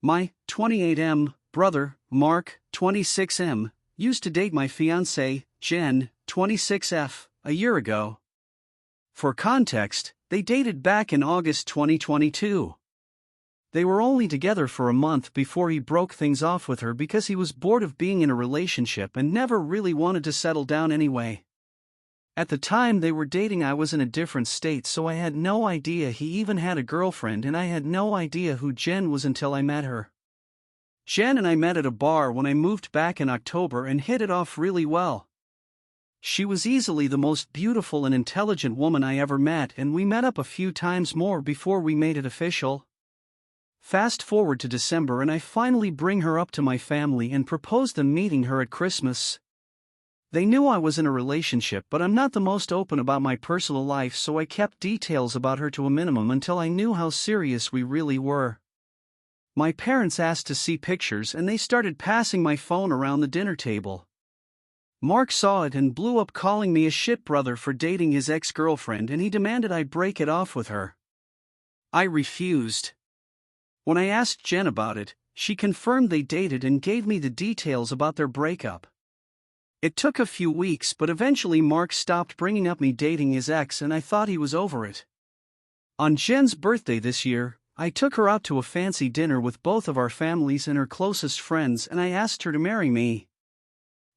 My 28M brother, Mark, 26M, used to date my fiancé, Jen, 26F, a year ago. For context, they dated back in August 2022. They were only together for a month before he broke things off with her because he was bored of being in a relationship and never really wanted to settle down anyway. At the time they were dating, I was in a different state, so I had no idea he even had a girlfriend, and I had no idea who Jen was until I met her. Jen and I met at a bar when I moved back in October and hit it off really well. She was easily the most beautiful and intelligent woman I ever met, and we met up a few times more before we made it official. Fast forward to December and I finally bring her up to my family and propose them meeting her at Christmas. They knew I was in a relationship, but I'm not the most open about my personal life, so I kept details about her to a minimum until I knew how serious we really were. My parents asked to see pictures and they started passing my phone around the dinner table. Mark saw it and blew up, calling me a shit brother for dating his ex-girlfriend, and he demanded I break it off with her. I refused. When I asked Jen about it, she confirmed they dated and gave me the details about their breakup. It took a few weeks, but eventually Mark stopped bringing up me dating his ex and I thought he was over it. On Jen's birthday this year, I took her out to a fancy dinner with both of our families and her closest friends, and I asked her to marry me.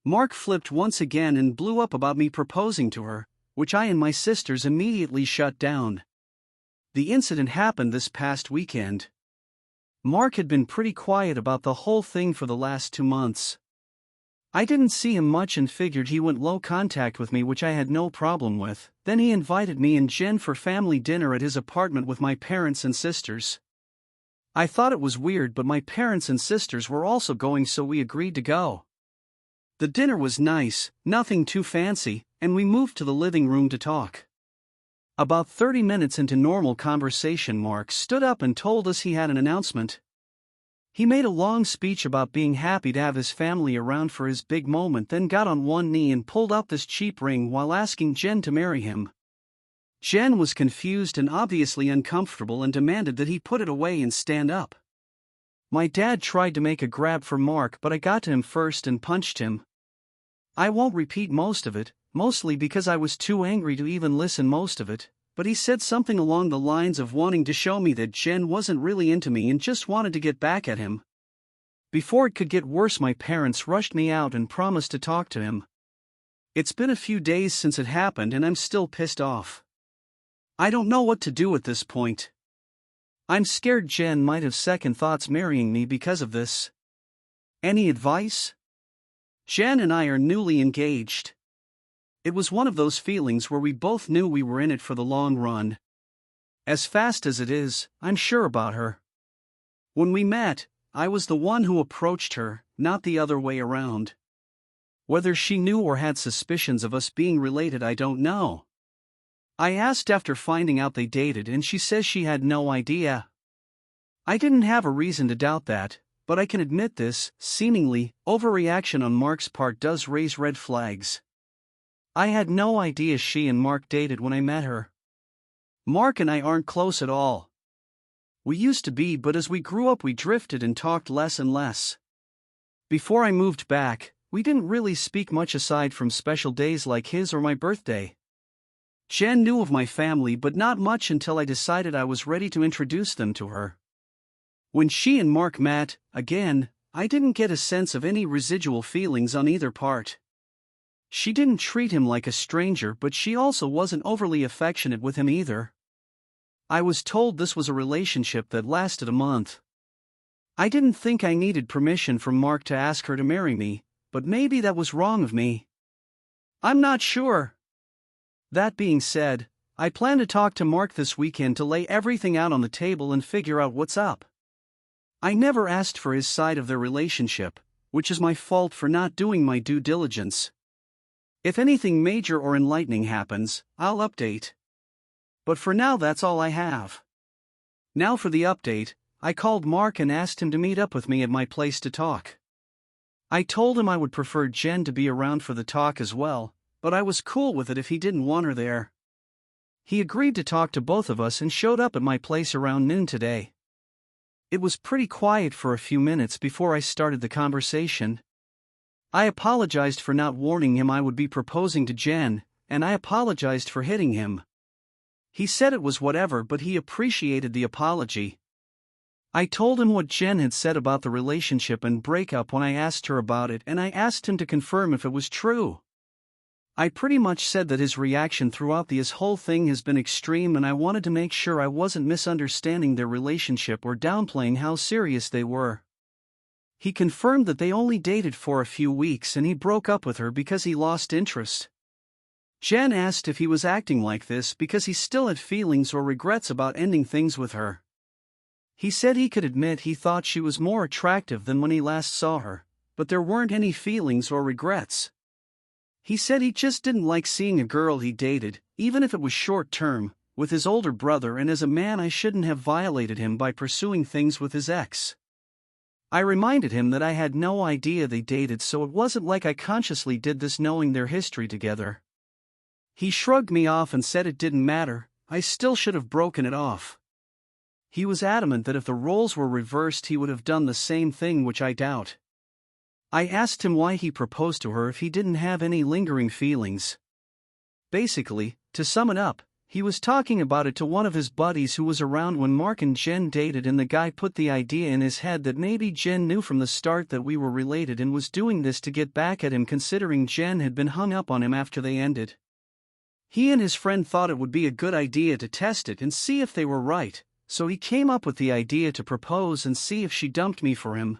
Mark flipped once again and blew up about me proposing to her, which I and my sisters immediately shut down. The incident happened this past weekend. Mark had been pretty quiet about the whole thing for the last 2 months. I didn't see him much and figured he went low contact with me, which I had no problem with. Then he invited me and Jen for family dinner at his apartment with my parents and sisters. I thought it was weird, but my parents and sisters were also going, so we agreed to go. The dinner was nice, nothing too fancy, and we moved to the living room to talk. About 30 minutes into normal conversation, Mark stood up and told us he had an announcement. He made a long speech about being happy to have his family around for his big moment, then got on one knee and pulled out this cheap ring while asking Jen to marry him. Jen was confused and obviously uncomfortable and demanded that he put it away and stand up. My dad tried to make a grab for Mark, but I got to him first and punched him. I won't repeat most of it, mostly because I was too angry to even listen most of it, but he said something along the lines of wanting to show me that Jen wasn't really into me and just wanted to get back at him. Before it could get worse, my parents rushed me out and promised to talk to him. It's been a few days since it happened and I'm still pissed off. I don't know what to do at this point. I'm scared Jen might have second thoughts marrying me because of this. Any advice? Jen and I are newly engaged. It was one of those feelings where we both knew we were in it for the long run. As fast as it is, I'm sure about her. When we met, I was the one who approached her, not the other way around. Whether she knew or had suspicions of us being related, I don't know. I asked after finding out they dated and she says she had no idea. I didn't have a reason to doubt that, but I can admit this seemingly overreaction on Mark's part does raise red flags. I had no idea she and Mark dated when I met her. Mark and I aren't close at all. We used to be, but as we grew up we drifted and talked less and less. Before I moved back, we didn't really speak much aside from special days like his or my birthday. Jen knew of my family, but not much until I decided I was ready to introduce them to her. When she and Mark met, again, I didn't get a sense of any residual feelings on either part. She didn't treat him like a stranger, but she also wasn't overly affectionate with him either. I was told this was a relationship that lasted a month. I didn't think I needed permission from Mark to ask her to marry me, but maybe that was wrong of me. I'm not sure. That being said, I plan to talk to Mark this weekend to lay everything out on the table and figure out what's up. I never asked for his side of their relationship, which is my fault for not doing my due diligence. If anything major or enlightening happens, I'll update. But for now, that's all I have. Now for the update. I called Mark and asked him to meet up with me at my place to talk. I told him I would prefer Jen to be around for the talk as well, but I was cool with it if he didn't want her there. He agreed to talk to both of us and showed up at my place around noon today. It was pretty quiet for a few minutes before I started the conversation. I apologized for not warning him I would be proposing to Jen, and I apologized for hitting him. He said it was whatever, but he appreciated the apology. I told him what Jen had said about the relationship and breakup when I asked her about it, and I asked him to confirm if it was true. I pretty much said that his reaction throughout this whole thing has been extreme, and I wanted to make sure I wasn't misunderstanding their relationship or downplaying how serious they were. He confirmed that they only dated for a few weeks and he broke up with her because he lost interest. Jen asked if he was acting like this because he still had feelings or regrets about ending things with her. He said he could admit he thought she was more attractive than when he last saw her, but there weren't any feelings or regrets. He said he just didn't like seeing a girl he dated, even if it was short-term, with his older brother, and as a man I shouldn't have violated him by pursuing things with his ex. I reminded him that I had no idea they dated, so it wasn't like I consciously did this knowing their history together. He shrugged me off and said it didn't matter, I still should have broken it off. He was adamant that if the roles were reversed he would have done the same thing, which I doubt. I asked him why he proposed to her if he didn't have any lingering feelings. Basically, to sum it up, he was talking about it to one of his buddies who was around when Mark and Jen dated, and the guy put the idea in his head that maybe Jen knew from the start that we were related and was doing this to get back at him, considering Jen had been hung up on him after they ended. He and his friend thought it would be a good idea to test it and see if they were right, so he came up with the idea to propose and see if she dumped me for him.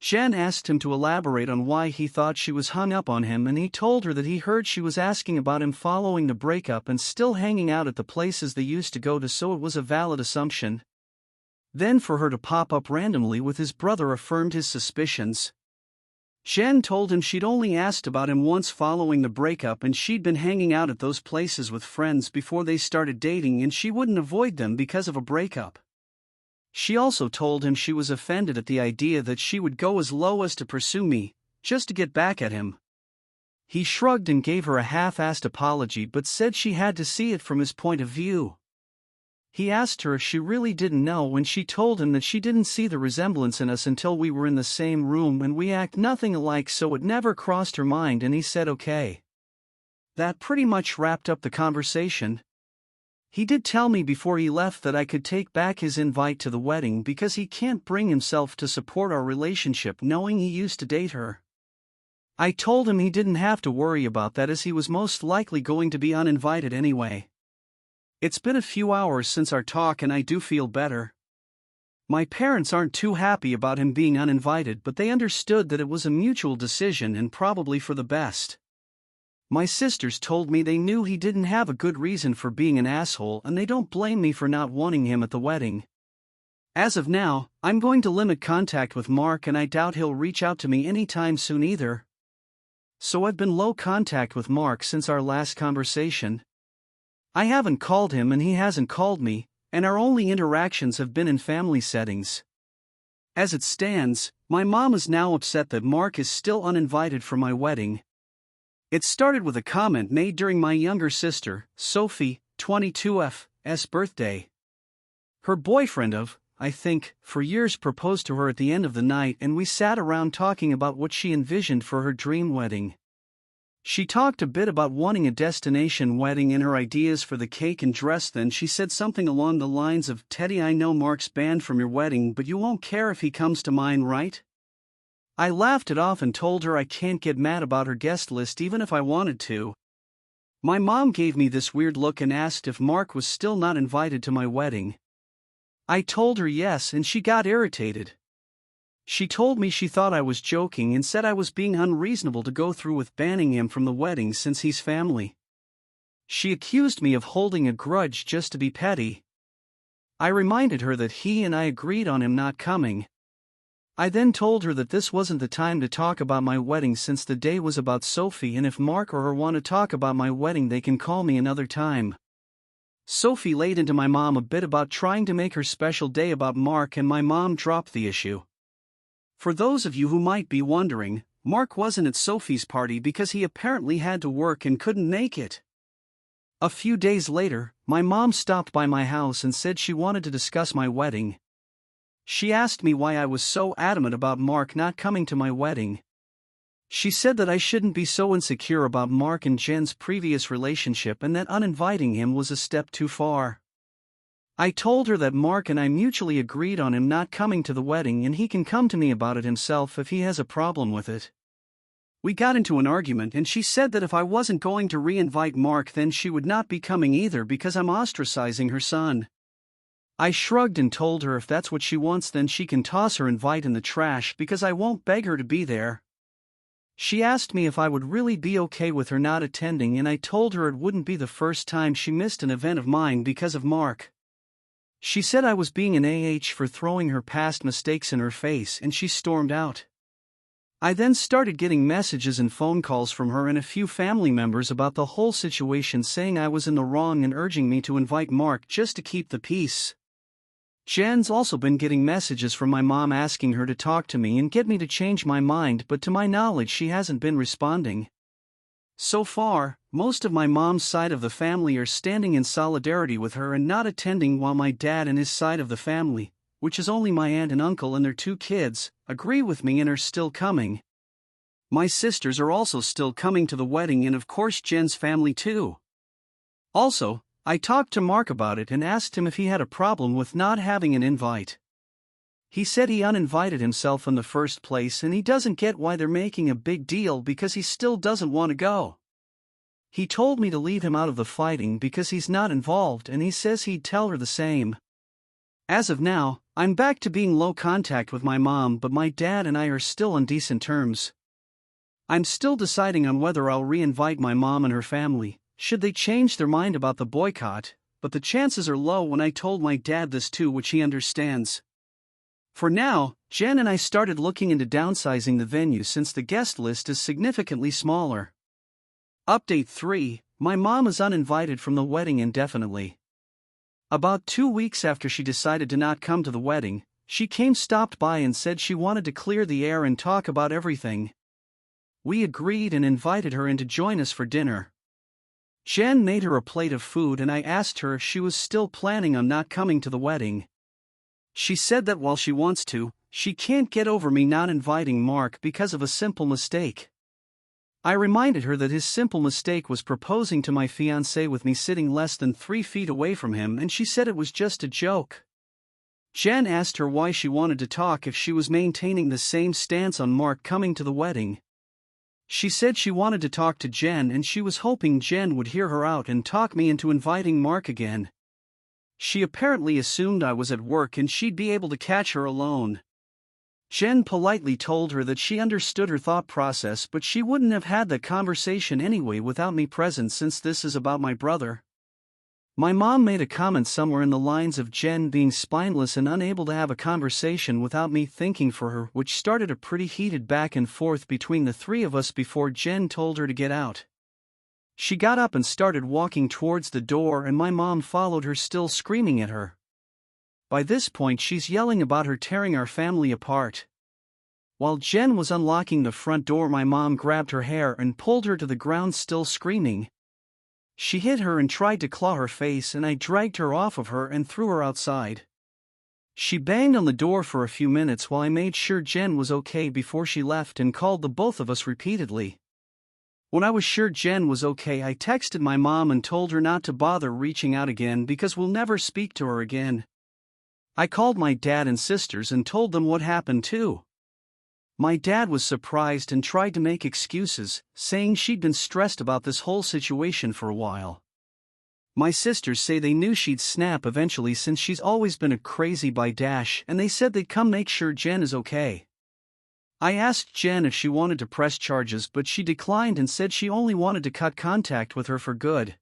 Jen asked him to elaborate on why he thought she was hung up on him, and he told her that he heard she was asking about him following the breakup and still hanging out at the places they used to go to, so it was a valid assumption. Then for her to pop up randomly with his brother affirmed his suspicions. Jen told him she'd only asked about him once following the breakup, and she'd been hanging out at those places with friends before they started dating, and she wouldn't avoid them because of a breakup. She also told him she was offended at the idea that she would go as low as to pursue me, just to get back at him. He shrugged and gave her a half-assed apology, but said she had to see it from his point of view. He asked her if she really didn't know, when she told him that she didn't see the resemblance in us until we were in the same room and we act nothing alike, so it never crossed her mind, and he said okay. That pretty much wrapped up the conversation. He did tell me before he left that I could take back his invite to the wedding because he can't bring himself to support our relationship knowing he used to date her. I told him he didn't have to worry about that as he was most likely going to be uninvited anyway. It's been a few hours since our talk and I do feel better. My parents aren't too happy about him being uninvited, but they understood that it was a mutual decision and probably for the best. My sisters told me they knew he didn't have a good reason for being an asshole, and they don't blame me for not wanting him at the wedding. As of now, I'm going to limit contact with Mark, and I doubt he'll reach out to me anytime soon either. So I've been low contact with Mark since our last conversation. I haven't called him and he hasn't called me, and our only interactions have been in family settings. As it stands, my mom is now upset that Mark is still uninvited for my wedding. It started with a comment made during my younger sister, Sophie, 22F's birthday. Her boyfriend of, I think, for years proposed to her at the end of the night, and we sat around talking about what she envisioned for her dream wedding. She talked a bit about wanting a destination wedding and her ideas for the cake and dress. Then she said something along the lines of, "Teddy, I know Mark's banned from your wedding, but you won't care if he comes to mine, right?" I laughed it off and told her I can't get mad about her guest list even if I wanted to. My mom gave me this weird look and asked if Mark was still not invited to my wedding. I told her yes, and she got irritated. She told me she thought I was joking and said I was being unreasonable to go through with banning him from the wedding since he's family. She accused me of holding a grudge just to be petty. I reminded her that he and I agreed on him not coming. I then told her that this wasn't the time to talk about my wedding since the day was about Sophie, and if Mark or her want to talk about my wedding they can call me another time. Sophie laid into my mom a bit about trying to make her special day about Mark, and my mom dropped the issue. For those of you who might be wondering, Mark wasn't at Sophie's party because he apparently had to work and couldn't make it. A few days later, my mom stopped by my house and said she wanted to discuss my wedding. She asked me why I was so adamant about Mark not coming to my wedding. She said that I shouldn't be so insecure about Mark and Jen's previous relationship and that uninviting him was a step too far. I told her that Mark and I mutually agreed on him not coming to the wedding and he can come to me about it himself if he has a problem with it. We got into an argument and she said that if I wasn't going to re-invite Mark then she would not be coming either because I'm ostracizing her son. I shrugged and told her if that's what she wants then she can toss her invite in the trash because I won't beg her to be there. She asked me if I would really be okay with her not attending and I told her it wouldn't be the first time she missed an event of mine because of Mark. She said I was being an for throwing her past mistakes in her face and she stormed out. I then started getting messages and phone calls from her and a few family members about the whole situation saying I was in the wrong and urging me to invite Mark just to keep the peace. Jen's also been getting messages from my mom asking her to talk to me and get me to change my mind, but to my knowledge she hasn't been responding. So far, most of my mom's side of the family are standing in solidarity with her and not attending, while my dad and his side of the family, which is only my aunt and uncle and their 2 kids, agree with me and are still coming. My sisters are also still coming to the wedding and of course Jen's family too. Also, I talked to Mark about it and asked him if he had a problem with not having an invite. He said he uninvited himself in the first place and he doesn't get why they're making a big deal because he still doesn't want to go. He told me to leave him out of the fighting because he's not involved and he says he'd tell her the same. As of now, I'm back to being low contact with my mom, but my dad and I are still on decent terms. I'm still deciding on whether I'll re-invite my mom and her family, should they change their mind about the boycott, but the chances are low when I told my dad this too, which he understands. For now, Jen and I started looking into downsizing the venue since the guest list is significantly smaller. Update 3, my mom is uninvited from the wedding indefinitely. About 2 weeks after she decided to not come to the wedding, she stopped by and said she wanted to clear the air and talk about everything. We agreed and invited her in to join us for dinner. Jen made her a plate of food and I asked her if she was still planning on not coming to the wedding. She said that while she wants to, she can't get over me not inviting Mark because of a simple mistake. I reminded her that his simple mistake was proposing to my fiancé with me sitting less than 3 feet away from him and she said it was just a joke. Jen asked her why she wanted to talk if she was maintaining the same stance on Mark coming to the wedding. She said she wanted to talk to Jen and she was hoping Jen would hear her out and talk me into inviting Mark again. She apparently assumed I was at work and she'd be able to catch her alone. Jen politely told her that she understood her thought process, but she wouldn't have had the conversation anyway without me present since this is about my brother. My mom made a comment somewhere in the lines of Jen being spineless and unable to have a conversation without me thinking for her, which started a pretty heated back and forth between the 3 of us before Jen told her to get out. She got up and started walking towards the door and my mom followed her, still screaming at her. By this point she's yelling about her tearing our family apart. While Jen was unlocking the front door, my mom grabbed her hair and pulled her to the ground, still screaming. She hit her and tried to claw her face and I dragged her off of her and threw her outside. She banged on the door for a few minutes while I made sure Jen was okay before she left and called the both of us repeatedly. When I was sure Jen was okay, I texted my mom and told her not to bother reaching out again because we'll never speak to her again. I called my dad and sisters and told them what happened too. My dad was surprised and tried to make excuses, saying she'd been stressed about this whole situation for a while. My sisters say they knew she'd snap eventually since she's always been a crazy dash, and they said they'd come make sure Jen is okay. I asked Jen if she wanted to press charges, but she declined and said she only wanted to cut contact with her for good.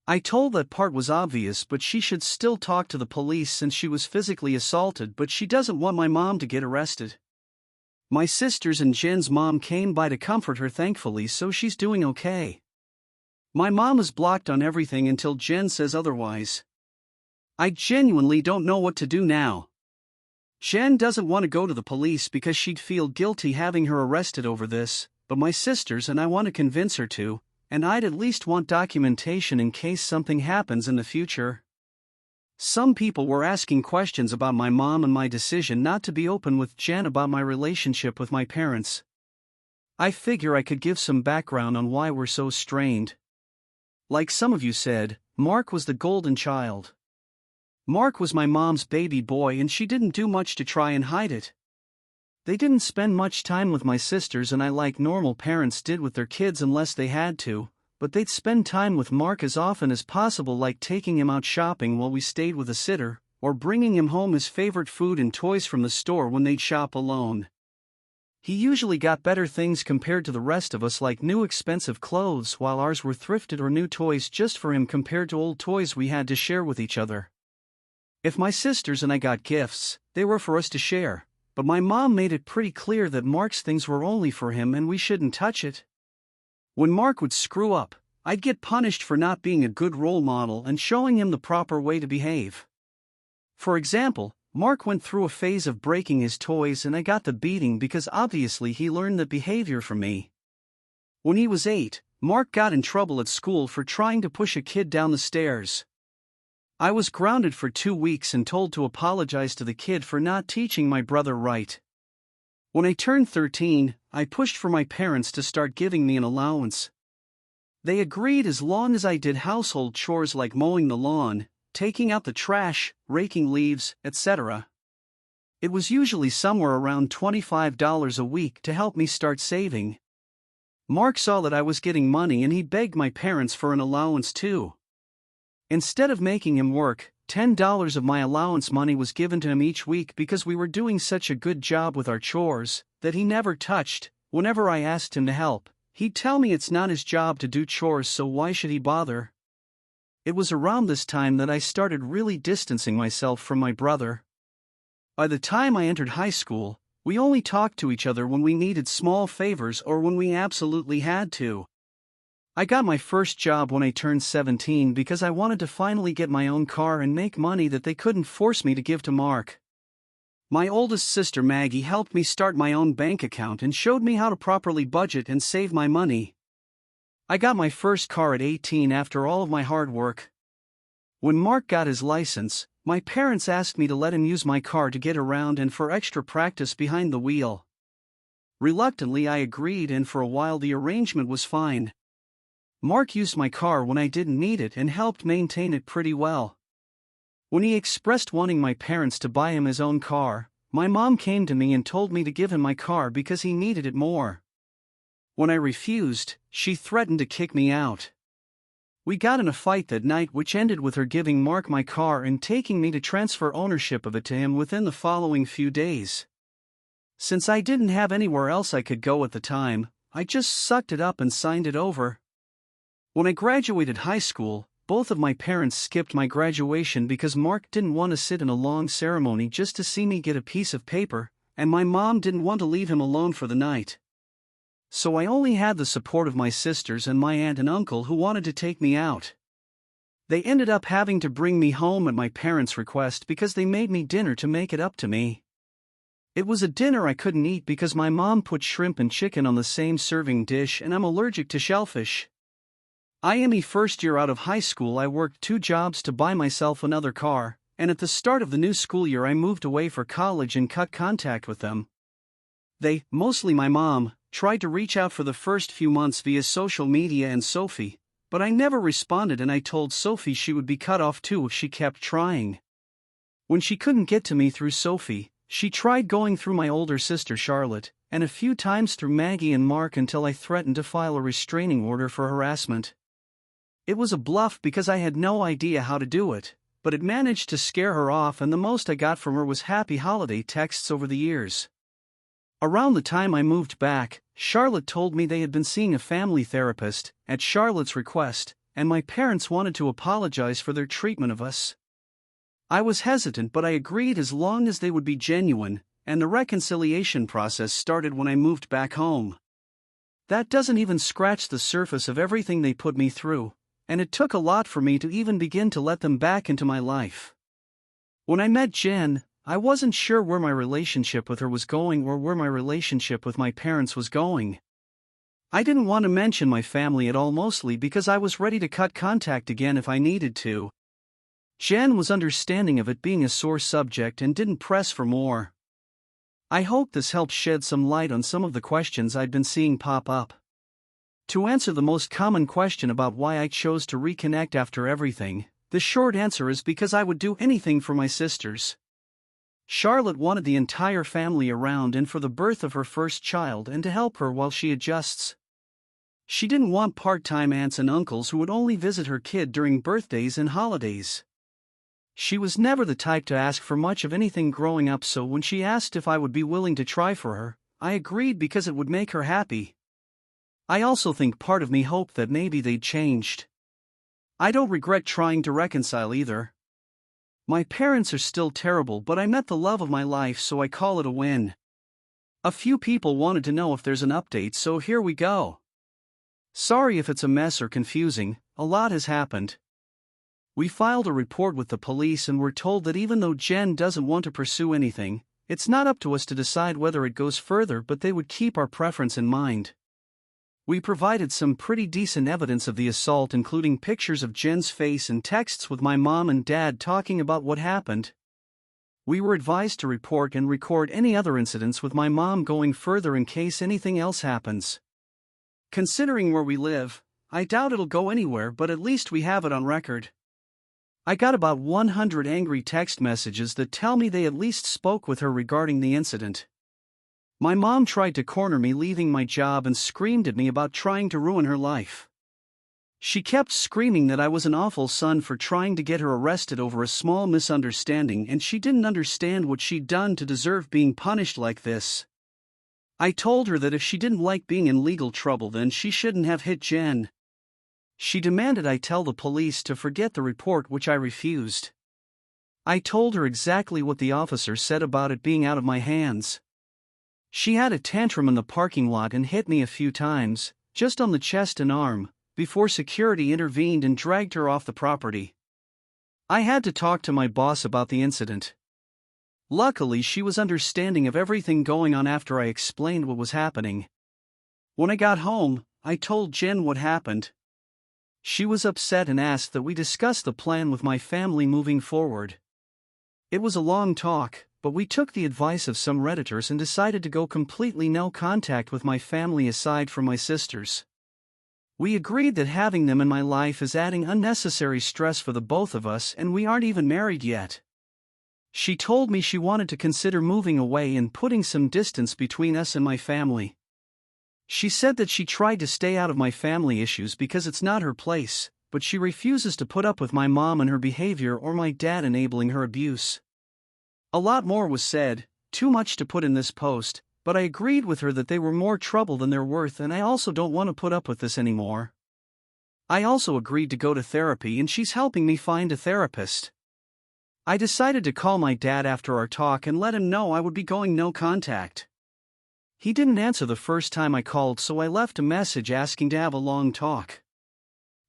I told that part was obvious, but she should still talk to the police since she was physically assaulted, but she doesn't want my mom to get arrested. My sisters and Jen's mom came by to comfort her thankfully, so she's doing okay. My mom is blocked on everything until Jen says otherwise. I genuinely don't know what to do now. Jen doesn't want to go to the police because she'd feel guilty having her arrested over this, but my sisters and I want to convince her to, and I'd at least want documentation in case something happens in the future. Some people were asking questions about my mom and my decision not to be open with Jen about my relationship with my parents. I figure I could give some background on why we're so strained. Like some of you said, Mark was the golden child. Mark was my mom's baby boy and she didn't do much to try and hide it. They didn't spend much time with my sisters and I like normal parents did with their kids unless they had to, but they'd spend time with Mark as often as possible, like taking him out shopping while we stayed with a sitter, or bringing him home his favorite food and toys from the store when they'd shop alone. He usually got better things compared to the rest of us, like new expensive clothes, while ours were thrifted, or new toys just for him compared to old toys we had to share with each other. If my sisters and I got gifts, they were for us to share, but my mom made it pretty clear that Mark's things were only for him and we shouldn't touch it. When Mark would screw up, I'd get punished for not being a good role model and showing him the proper way to behave. For example, Mark went through a phase of breaking his toys and I got the beating because obviously he learned that behavior from me. When he was 8, Mark got in trouble at school for trying to push a kid down the stairs. I was grounded for 2 weeks and told to apologize to the kid for not teaching my brother right. When I turned 13, I pushed for my parents to start giving me an allowance. They agreed as long as I did household chores like mowing the lawn, taking out the trash, raking leaves, etc. It was usually somewhere around $25 a week to help me start saving. Mark saw that I was getting money and he begged my parents for an allowance too. Instead of making him work, $10 of my allowance money was given to him each week because we were doing such a good job with our chores that he never touched. Whenever I asked him to help, he'd tell me it's not his job to do chores, so why should he bother? It was around this time that I started really distancing myself from my brother. By the time I entered high school, we only talked to each other when we needed small favors or when we absolutely had to. I got my first job when I turned 17 because I wanted to finally get my own car and make money that they couldn't force me to give to Mark. My oldest sister Maggie helped me start my own bank account and showed me how to properly budget and save my money. I got my first car at 18 after all of my hard work. When Mark got his license, my parents asked me to let him use my car to get around and for extra practice behind the wheel. Reluctantly I agreed, and for a while the arrangement was fine. Mark used my car when I didn't need it and helped maintain it pretty well. When he expressed wanting my parents to buy him his own car, my mom came to me and told me to give him my car because he needed it more. When I refused, she threatened to kick me out. We got in a fight that night, which ended with her giving Mark my car and taking me to transfer ownership of it to him within the following few days. Since I didn't have anywhere else I could go at the time, I just sucked it up and signed it over. When I graduated high school, both of my parents skipped my graduation because Mark didn't want to sit in a long ceremony just to see me get a piece of paper, and my mom didn't want to leave him alone for the night. So I only had the support of my sisters and my aunt and uncle, who wanted to take me out. They ended up having to bring me home at my parents' request because they made me dinner to make it up to me. It was a dinner I couldn't eat because my mom put shrimp and chicken on the same serving dish and I'm allergic to shellfish. IME first year out of high school I worked 2 jobs to buy myself another car, and at the start of the new school year I moved away for college and cut contact with them. They, mostly my mom, tried to reach out for the first few months via social media and Sophie, but I never responded, and I told Sophie she would be cut off too if she kept trying. When she couldn't get to me through Sophie, she tried going through my older sister Charlotte, and a few times through Maggie and Mark, until I threatened to file a restraining order for harassment. It was a bluff because I had no idea how to do it, but it managed to scare her off, and the most I got from her was happy holiday texts over the years. Around the time I moved back, Charlotte told me they had been seeing a family therapist, at Charlotte's request, and my parents wanted to apologize for their treatment of us. I was hesitant, but I agreed as long as they would be genuine, and the reconciliation process started when I moved back home. That doesn't even scratch the surface of everything they put me through, and it took a lot for me to even begin to let them back into my life. When I met Jen, I wasn't sure where my relationship with her was going or where my relationship with my parents was going. I didn't want to mention my family at all, mostly because I was ready to cut contact again if I needed to. Jen was understanding of it being a sore subject and didn't press for more. I hope this helps shed some light on some of the questions I'd been seeing pop up. To answer the most common question about why I chose to reconnect after everything, the short answer is because I would do anything for my sisters. Charlotte wanted the entire family around and for the birth of her first child and to help her while she adjusts. She didn't want part-time aunts and uncles who would only visit her kid during birthdays and holidays. She was never the type to ask for much of anything growing up, so when she asked if I would be willing to try for her, I agreed because it would make her happy. I also think part of me hoped that maybe they'd changed. I don't regret trying to reconcile either. My parents are still terrible, but I met the love of my life, so I call it a win. A few people wanted to know if there's an update, so here we go. Sorry if it's a mess or confusing, a lot has happened. We filed a report with the police and were told that even though Jen doesn't want to pursue anything, it's not up to us to decide whether it goes further, but they would keep our preference in mind. We provided some pretty decent evidence of the assault, including pictures of Jen's face and texts with my mom and dad talking about what happened. We were advised to report and record any other incidents with my mom going further in case anything else happens. Considering where we live, I doubt it'll go anywhere, but at least we have it on record. I got about 100 angry text messages that tell me they at least spoke with her regarding the incident. My mom tried to corner me leaving my job and screamed at me about trying to ruin her life. She kept screaming that I was an awful son for trying to get her arrested over a small misunderstanding, and she didn't understand what she'd done to deserve being punished like this. I told her that if she didn't like being in legal trouble, then she shouldn't have hit Jen. She demanded I tell the police to forget the report, which I refused. I told her exactly what the officer said about it being out of my hands. She had a tantrum in the parking lot and hit me a few times, just on the chest and arm, before security intervened and dragged her off the property. I had to talk to my boss about the incident. Luckily, she was understanding of everything going on after I explained what was happening. When I got home, I told Jen what happened. She was upset and asked that we discuss the plan with my family moving forward. It was a long talk, but we took the advice of some Redditors and decided to go completely no contact with my family aside from my sisters. We agreed that having them in my life is adding unnecessary stress for the both of us, and we aren't even married yet. She told me she wanted to consider moving away and putting some distance between us and my family. She said that she tried to stay out of my family issues because it's not her place, but she refuses to put up with my mom and her behavior or my dad enabling her abuse. A lot more was said, too much to put in this post, but I agreed with her that they were more trouble than they're worth, and I also don't want to put up with this anymore. I also agreed to go to therapy, and she's helping me find a therapist. I decided to call my dad after our talk and let him know I would be going no contact. He didn't answer the first time I called, so I left a message asking to have a long talk.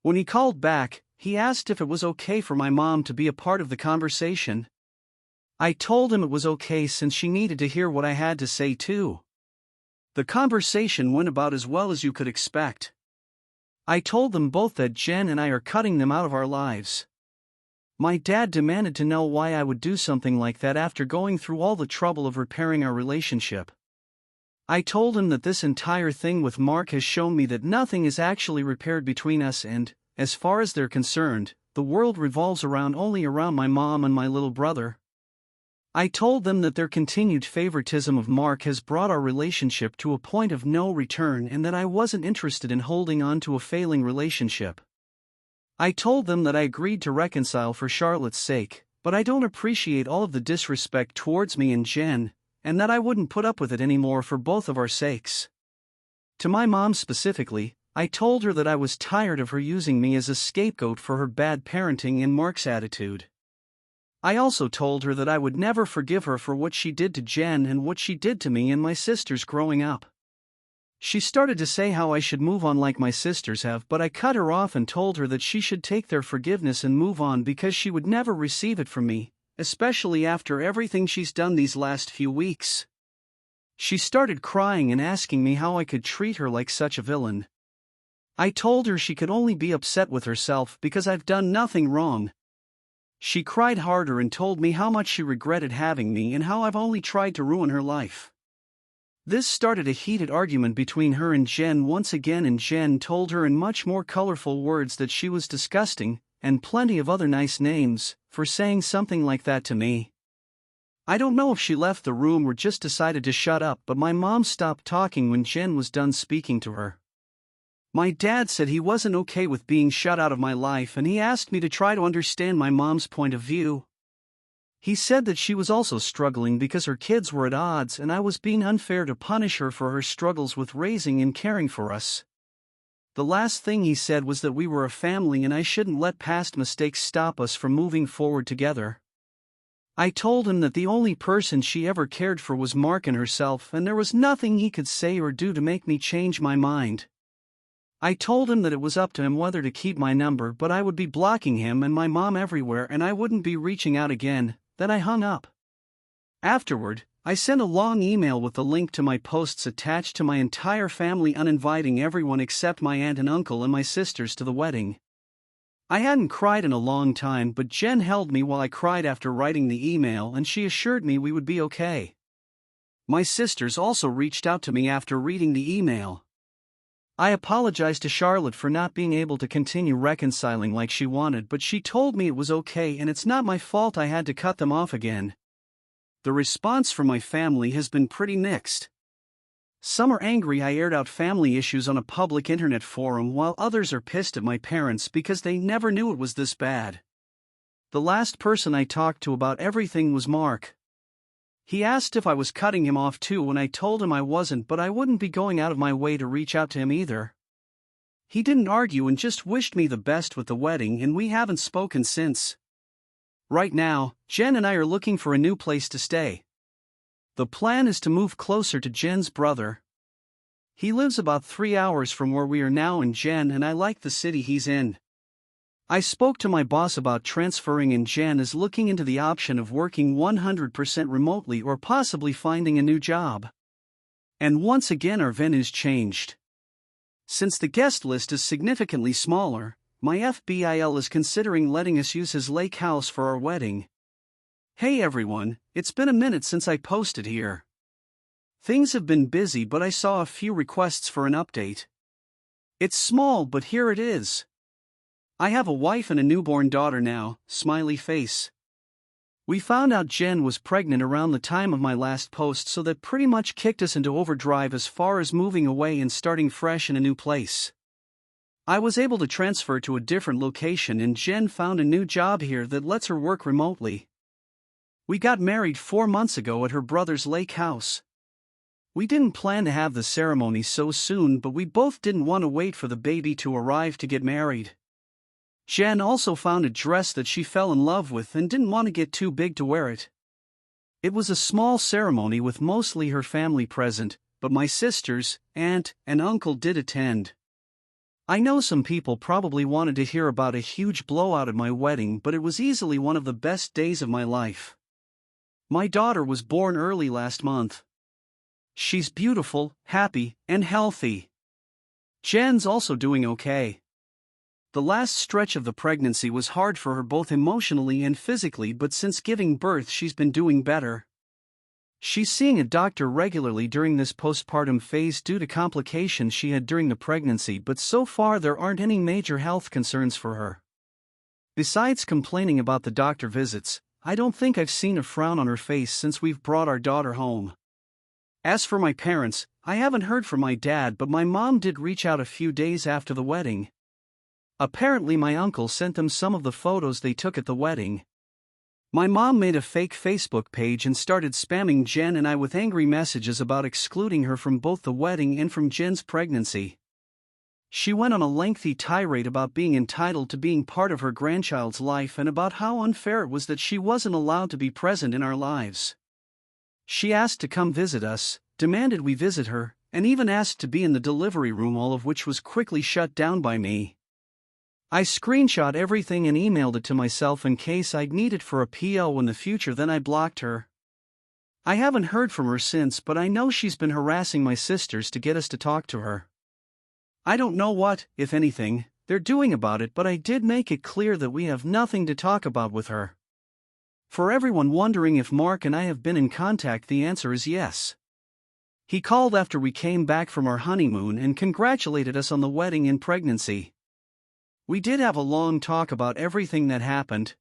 When he called back, he asked if it was okay for my mom to be a part of the conversation. I told him it was okay since she needed to hear what I had to say too. The conversation went about as well as you could expect. I told them both that Jen and I are cutting them out of our lives. My dad demanded to know why I would do something like that after going through all the trouble of repairing our relationship. I told him that this entire thing with Mark has shown me that nothing is actually repaired between us, and, as far as they're concerned, the world revolves only around my mom and my little brother. I told them that their continued favoritism of Mark has brought our relationship to a point of no return and that I wasn't interested in holding on to a failing relationship. I told them that I agreed to reconcile for Charlotte's sake, but I don't appreciate all of the disrespect towards me and Jen, and that I wouldn't put up with it anymore for both of our sakes. To my mom specifically, I told her that I was tired of her using me as a scapegoat for her bad parenting and Mark's attitude. I also told her that I would never forgive her for what she did to Jen and what she did to me and my sisters growing up. She started to say how I should move on like my sisters have, but I cut her off and told her that she should take their forgiveness and move on because she would never receive it from me, especially after everything she's done these last few weeks. She started crying and asking me how I could treat her like such a villain. I told her she could only be upset with herself because I've done nothing wrong. She cried harder and told me how much she regretted having me and how I've only tried to ruin her life. This started a heated argument between her and Jen once again, and Jen told her in much more colorful words that she was disgusting, and plenty of other nice names, for saying something like that to me. I don't know if she left the room or just decided to shut up, but my mom stopped talking when Jen was done speaking to her. My dad said he wasn't okay with being shut out of my life, and he asked me to try to understand my mom's point of view. He said that she was also struggling because her kids were at odds and I was being unfair to punish her for her struggles with raising and caring for us. The last thing he said was that we were a family and I shouldn't let past mistakes stop us from moving forward together. I told him that the only person she ever cared for was Mark and herself, and there was nothing he could say or do to make me change my mind. I told him that it was up to him whether to keep my number, but I would be blocking him and my mom everywhere and I wouldn't be reaching out again. Then I hung up. Afterward, I sent a long email with the link to my posts attached to my entire family, uninviting everyone except my aunt and uncle and my sisters to the wedding. I hadn't cried in a long time, but Jen held me while I cried after writing the email, and she assured me we would be okay. My sisters also reached out to me after reading the email. I apologized to Charlotte for not being able to continue reconciling like she wanted, but she told me it was okay and it's not my fault I had to cut them off again. The response from my family has been pretty mixed. Some are angry I aired out family issues on a public internet forum, while others are pissed at my parents because they never knew it was this bad. The last person I talked to about everything was Mark. He asked if I was cutting him off too, and I told him I wasn't, but I wouldn't be going out of my way to reach out to him either. He didn't argue and just wished me the best with the wedding, and we haven't spoken since. Right now, Jen and I are looking for a new place to stay. The plan is to move closer to Jen's brother. He lives about 3 hours from where we are now in Jen, and I like the city he's in. I spoke to my boss about transferring, and Jen is looking into the option of working 100% remotely or possibly finding a new job. And once again our venue's changed. Since the guest list is significantly smaller, my FBIL is considering letting us use his lake house for our wedding. Hey everyone, it's been a minute since I posted here. Things have been busy, but I saw a few requests for an update. It's small, but here it is. I have a wife and a newborn daughter now, smiley face. We found out Jen was pregnant around the time of my last post, so that pretty much kicked us into overdrive as far as moving away and starting fresh in a new place. I was able to transfer to a different location, and Jen found a new job here that lets her work remotely. We got married 4 months ago at her brother's lake house. We didn't plan to have the ceremony so soon, but we both didn't want to wait for the baby to arrive to get married. Jen also found a dress that she fell in love with and didn't want to get too big to wear it. It was a small ceremony with mostly her family present, but my sisters, aunt, and uncle did attend. I know some people probably wanted to hear about a huge blowout at my wedding, but it was easily one of the best days of my life. My daughter was born early last month. She's beautiful, happy, and healthy. Jen's also doing okay. The last stretch of the pregnancy was hard for her both emotionally and physically, but since giving birth she's been doing better. She's seeing a doctor regularly during this postpartum phase due to complications she had during the pregnancy, but so far there aren't any major health concerns for her. Besides complaining about the doctor visits, I don't think I've seen a frown on her face since we've brought our daughter home. As for my parents, I haven't heard from my dad, but my mom did reach out a few days after the wedding. Apparently my uncle sent them some of the photos they took at the wedding. My mom made a fake Facebook page and started spamming Jen and I with angry messages about excluding her from both the wedding and from Jen's pregnancy. She went on a lengthy tirade about being entitled to being part of her grandchild's life and about how unfair it was that she wasn't allowed to be present in our lives. She asked to come visit us, demanded we visit her, and even asked to be in the delivery room, all of which was quickly shut down by me. I screenshot everything and emailed it to myself in case I'd need it for a PO in the future, then I blocked her. I haven't heard from her since, but I know she's been harassing my sisters to get us to talk to her. I don't know what, if anything, they're doing about it, but I did make it clear that we have nothing to talk about with her. For everyone wondering if Mark and I have been in contact, the answer is yes. He called after we came back from our honeymoon and congratulated us on the wedding and pregnancy. We did have a long talk about everything that happened.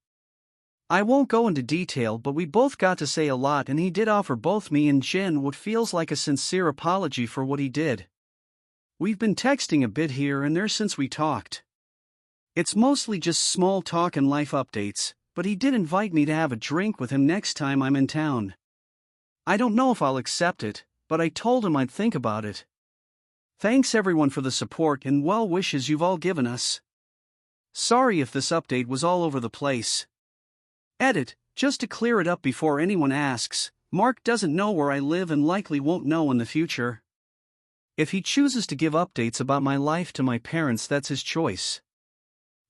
I won't go into detail, but we both got to say a lot, and he did offer both me and Jen what feels like a sincere apology for what he did. We've been texting a bit here and there since we talked. It's mostly just small talk and life updates, but he did invite me to have a drink with him next time I'm in town. I don't know if I'll accept it, but I told him I'd think about it. Thanks everyone for the support and well wishes you've all given us. Sorry if this update was all over the place. Edit, just to clear it up before anyone asks, Mark doesn't know where I live and likely won't know in the future. If he chooses to give updates about my life to my parents, that's his choice.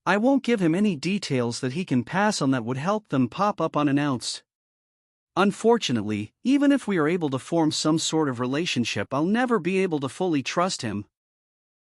I won't give him any details that he can pass on that would help them pop up unannounced. Unfortunately, even if we are able to form some sort of relationship, I'll never be able to fully trust him,